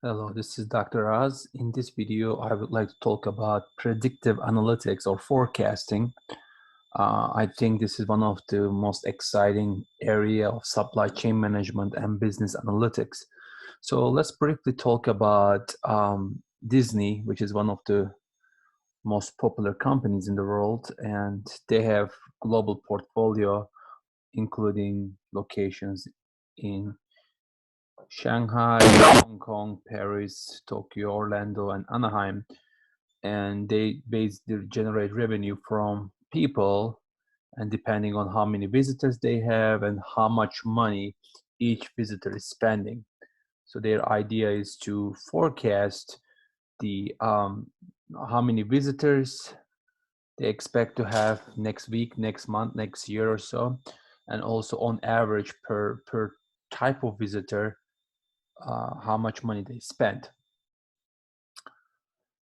Hello, this is Dr. Oz. In this video, I would like to talk about predictive analytics or forecasting. I think this is one of the most exciting area of supply chain management and business analytics. So let's briefly talk about Disney, which is one of the most popular companies in the world, and they have global portfolio, including locations in Shanghai, Hong Kong, Paris, Tokyo, Orlando, and Anaheim. And they basically generate revenue from people, and depending on how many visitors they have and how much money each visitor is spending. So their idea is to forecast the how many visitors they expect to have next week, next month, next year or so, and also on average per type of visitor, how much money they spend.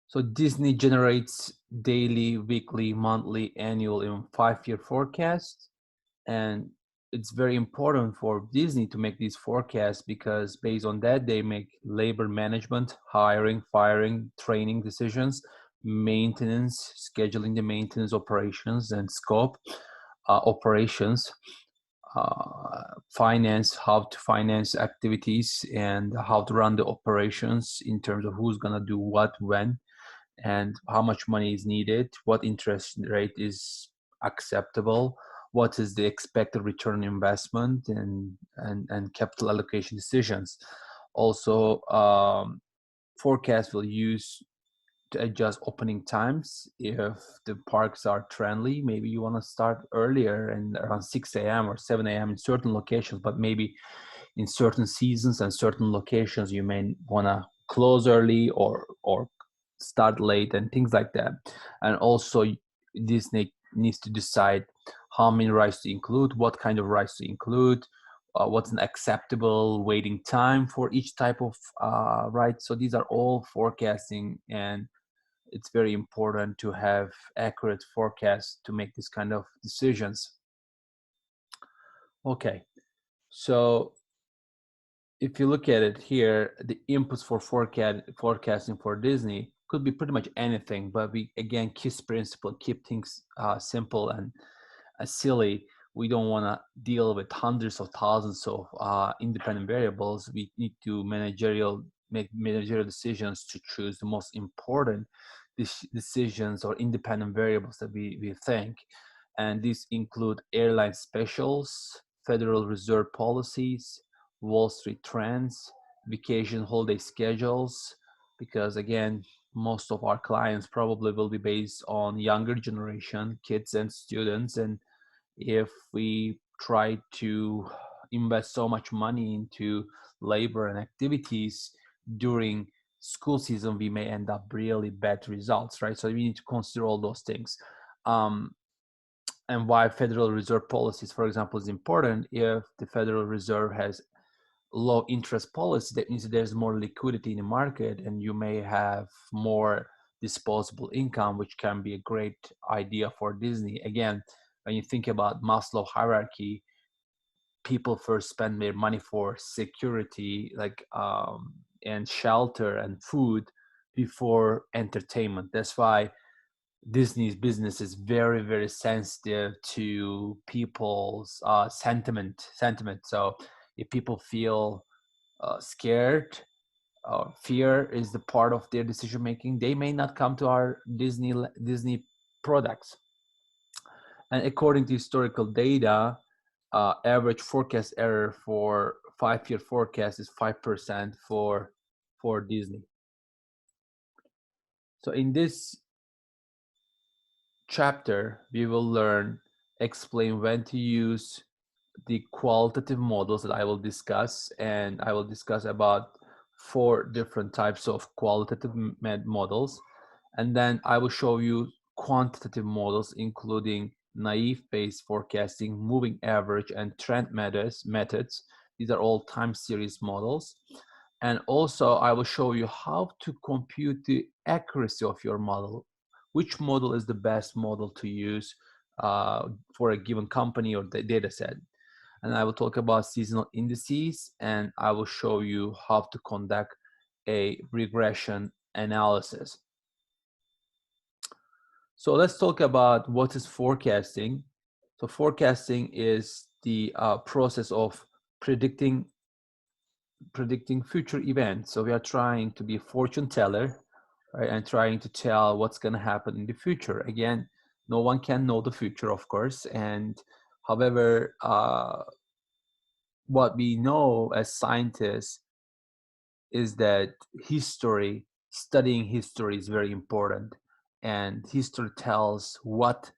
So Disney generates daily, weekly, monthly, annual, and 5-year forecasts. And it's very important for Disney to make these forecasts because based on that, they make labor management, hiring, firing, training decisions, maintenance, scheduling the maintenance operations and scope operations, finance, how to finance activities and how to run the operations in terms of who's going to do what, when, and how much money is needed, what interest rate is acceptable, what is the expected return on investment, and capital allocation decisions. Also, forecast will use to adjust opening times. If the parks are trendy, maybe you want to start earlier and around 6 a.m. or 7 a.m. in certain locations, but maybe in certain seasons and certain locations you may want to close early or start late and things like that. And also Disney needs to decide how many rides to include, what kind of rides to include, what's an acceptable waiting time for each type of ride. So these are all forecasting, and it's very important to have accurate forecasts to make this kind of decisions. Okay, so if you look at it here, the inputs for forecasting for Disney could be pretty much anything, but we again KISS principle, keep things simple and silly. We don't want to deal with hundreds of thousands of independent variables. We need to make managerial decisions to choose the most important decisions or independent variables that we think. And these include airline specials, Federal Reserve policies, Wall Street trends, vacation holiday schedules, because again, most of our clients probably will be based on younger generation, kids and students. And if we try to invest so much money into labor and activities during school season, we may end up really bad results, right? So we need to consider all those things. And why Federal Reserve policies, for example, is important. If the Federal Reserve has low interest policy, that means there's more liquidity in the market and you may have more disposable income, which can be a great idea for Disney. Again, when you think about Maslow hierarchy, people first spend their money for security, and shelter and food before entertainment. That's why Disney's business is very, very sensitive to people's sentiment. So if people feel scared, fear is the part of their decision making, they may not come to our Disney products. And according to historical data, average forecast error for 5-year forecast is 5% for Disney. So in this chapter, we will explain when to use the qualitative models that I will discuss, and I will discuss about 4 different types of qualitative models, and then I will show you quantitative models, including naive Bayes forecasting, moving average, and trend methods. These are all time series models. And also I will show you how to compute the accuracy of your model, which model is the best model to use for a given company or the data set. And I will talk about seasonal indices, and I will show you how to conduct a regression analysis. So let's talk about what is forecasting. So forecasting is the process of predicting future events. So we are trying to be a fortune teller, right, and trying to tell what's going to happen in the future. Again, no one can know the future, of course, and however, what we know as scientists is that studying history is very important, and history tells what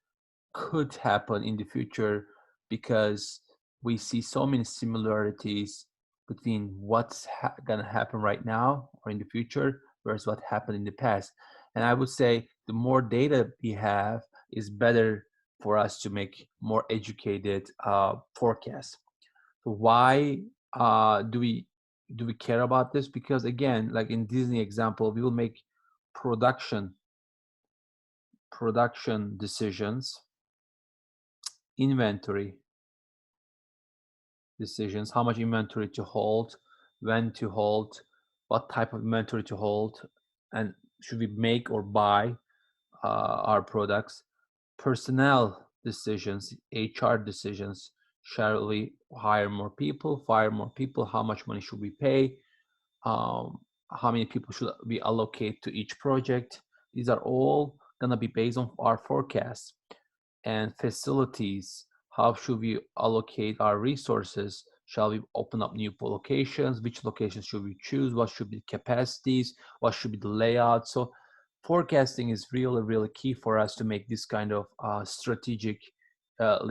could happen in the future, because we see so many similarities between what's gonna happen right now or in the future versus what happened in the past. And I would say the more data we have is better for us to make more educated forecasts. So why do we care about this? Because again, like in Disney example, we will make production decisions, inventory decisions, how much inventory to hold, when to hold, what type of inventory to hold, and should we make or buy our products, personnel decisions, HR decisions, shall we hire more people, fire more people, how much money should we pay, um, how many people should we allocate to each project. These are all going to be based on our forecasts. And facilities, how should we allocate our resources? Shall we open up new locations? Which locations should we choose? What should be the capacities? What should be the layout? So forecasting is really, really key for us to make this kind of strategic,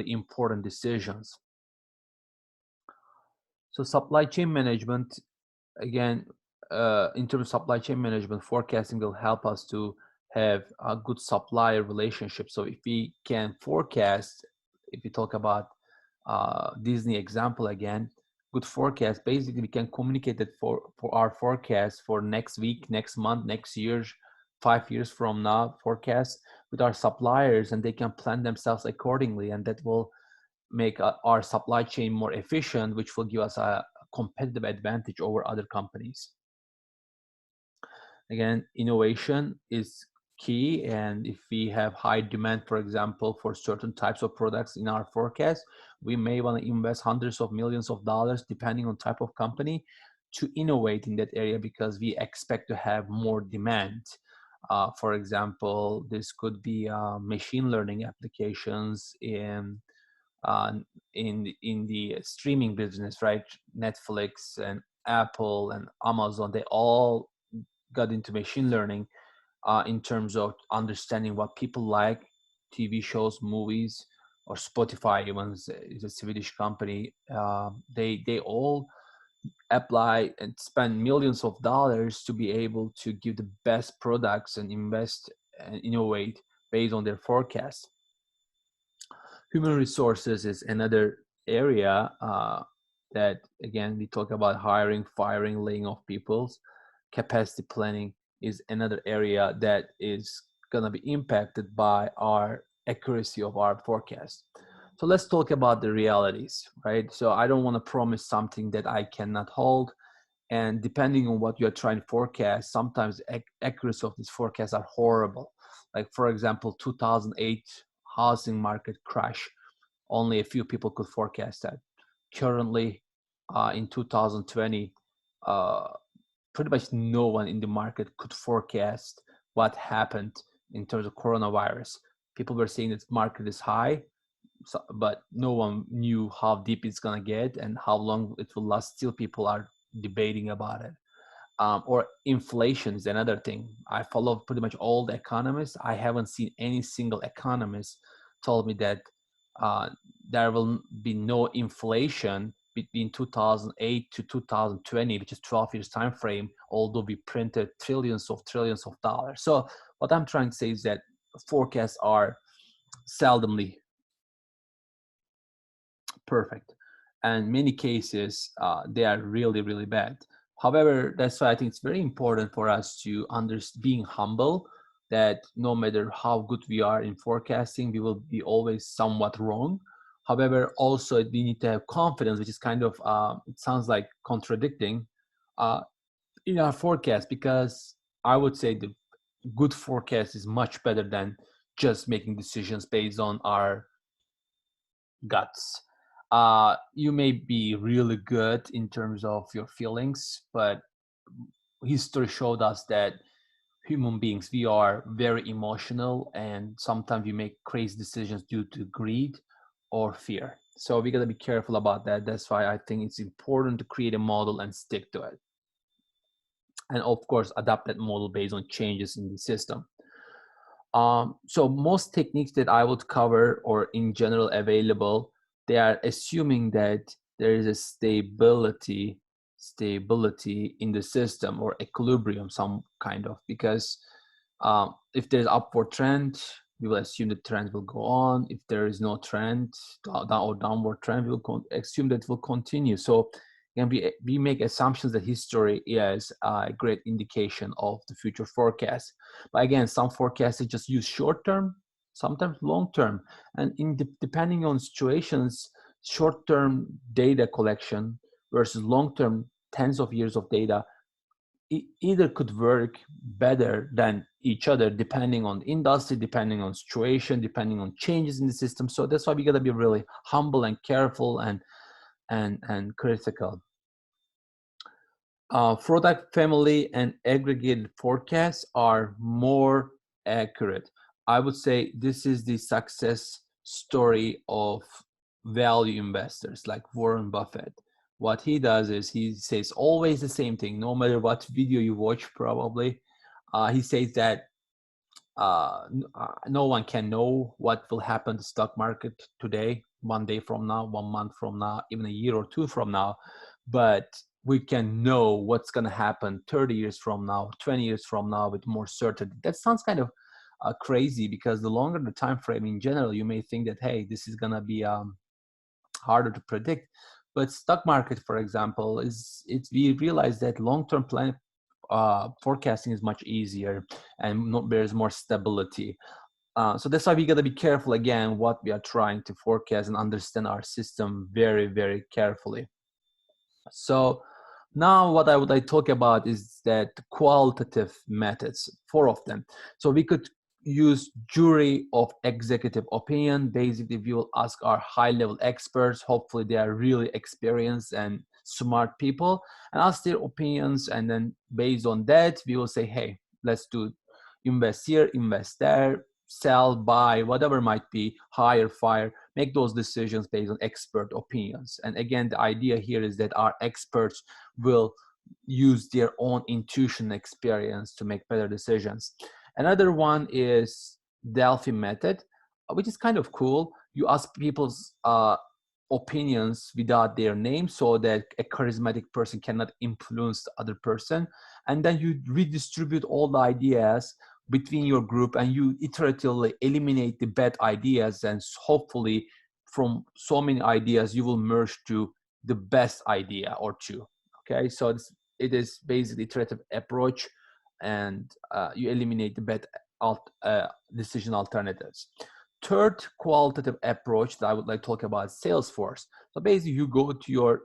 important decisions. So supply chain management, again, in terms of supply chain management, forecasting will help us to have a good supplier relationship. So if we can forecast, if we talk about Disney example again, good forecast, basically we can communicate that for our forecast for next week, next month, next year, 5 years from now forecast with our suppliers, and they can plan themselves accordingly, and that will make our supply chain more efficient, which will give us a competitive advantage over other companies. Again, innovation is key, and if we have high demand, for example, for certain types of products in our forecast, we may want to invest hundreds of millions of dollars, depending on type of company, to innovate in that area, because we expect to have more demand. For example, this could be machine learning applications uh, in the streaming business, right? Netflix and Apple and Amazon, they all got into machine learning in terms of understanding what people like, TV shows, movies, or Spotify even is a Swedish company. They all apply and spend millions of dollars to be able to give the best products and invest and innovate based on their forecast. Human resources is another area that, again, we talk about hiring, firing, laying off people. Capacity planning is another area that is going to be impacted by our accuracy of our forecast. So let's talk about the realities, right? So I don't want to promise something that I cannot hold. And depending on what you're trying to forecast, sometimes accuracy of these forecasts are horrible. Like, for example, 2008 housing market crash, only a few people could forecast that. Currently, in 2020, uh, pretty much no one in the market could forecast what happened in terms of coronavirus. People were saying that market is high, so, but no one knew how deep it's gonna get and how long it will last. Still, people are debating about it. Or inflation is another thing. I follow pretty much all the economists. I haven't seen any single economist told me that uh, there will be no inflation between 2008 to 2020, which is 12 years time frame, although we printed trillions of dollars. So what I'm trying to say is that forecasts are seldomly perfect, and many cases they are really, really bad. However, that's why I think it's very important for us to being humble, that no matter how good we are in forecasting, we will be always somewhat wrong. However, also we need to have confidence, which is kind of it sounds like contradicting. uh, in our forecast, because I would say the good forecast is much better than just making decisions based on our guts. You may be really good in terms of your feelings, but history showed us that human beings, we are very emotional, and sometimes we make crazy decisions due to greed or fear. So we got to be careful about that. That's why I think it's important to create a model and stick to it, and of course adapt that model based on changes in the system. So most techniques that I would cover, or in general available, they are assuming that there is a stability in the system, or equilibrium, some kind of, because if there's upward trend, we will assume the trend will go on. If there is no trend, or downward trend, we will assume that it will continue. So and we make assumptions that history is a great indication of the future forecast. But again, some forecasts just use short term, sometimes long term, and depending on situations, short term data collection versus long term tens of years of data either could work better than each other, depending on industry, depending on situation, depending on changes in the system. So that's why we got to be really humble and careful and critical. Product family and aggregated forecasts are more accurate. I would say this is the success story of value investors like Warren Buffett. What he does is he says always the same thing, no matter what video you watch, probably. He says that no one can know what will happen to the stock market today, one day from now, 1 month from now, even a year or two from now, but we can know what's going to happen 30 years from now, 20 years from now with more certainty. That sounds kind of crazy, because the longer the time frame in general, you may think that, hey, this is going to be harder to predict. But stock market, for example, we realize that long-term plan forecasting is much easier, and there's more stability. So that's why we got to be careful, again, what we are trying to forecast, and understand our system very, very carefully. So now what I would like to talk about is that qualitative methods, 4 of them. So we could use jury of executive opinion. Basically, we will ask our high-level experts, hopefully they are really experienced and smart people, and ask their opinions, and then based on that, we will say, hey, let's do invest here, invest there, sell, buy, whatever might be, hire, fire, make those decisions based on expert opinions. And again, the idea here is that our experts will use their own intuition experience to make better decisions. Another one is Delphi method, which is kind of cool. You ask people's opinions without their name, so that a charismatic person cannot influence the other person. And then you redistribute all the ideas between your group, and you iteratively eliminate the bad ideas, and hopefully from so many ideas you will merge to the best idea or two. Okay, so it is basically iterative approach, and you eliminate the bad decision alternatives. Third qualitative approach that I would like to talk about is Salesforce. So basically you go to your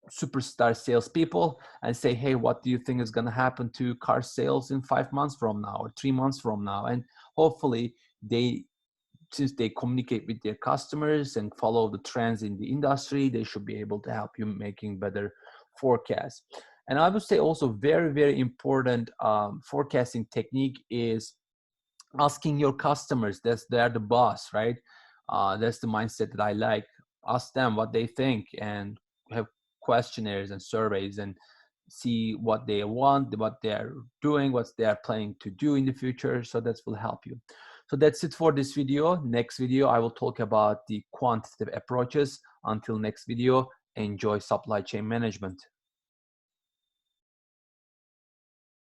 superstar salespeople and say, hey, what do you think is going to happen to car sales in 5 months from now or 3 months from now? And hopefully since they communicate with their customers and follow the trends in the industry, they should be able to help you making better forecasts. And I would say also very, very important forecasting technique is asking your customers. They're the boss, right? That's the mindset that I like. Ask them what they think, and have questionnaires and surveys, and see what they want, what they're doing, what they're planning to do in the future. So that will help you. So that's it for this video. Next video, I will talk about the quantitative approaches. Until next video, enjoy supply chain management.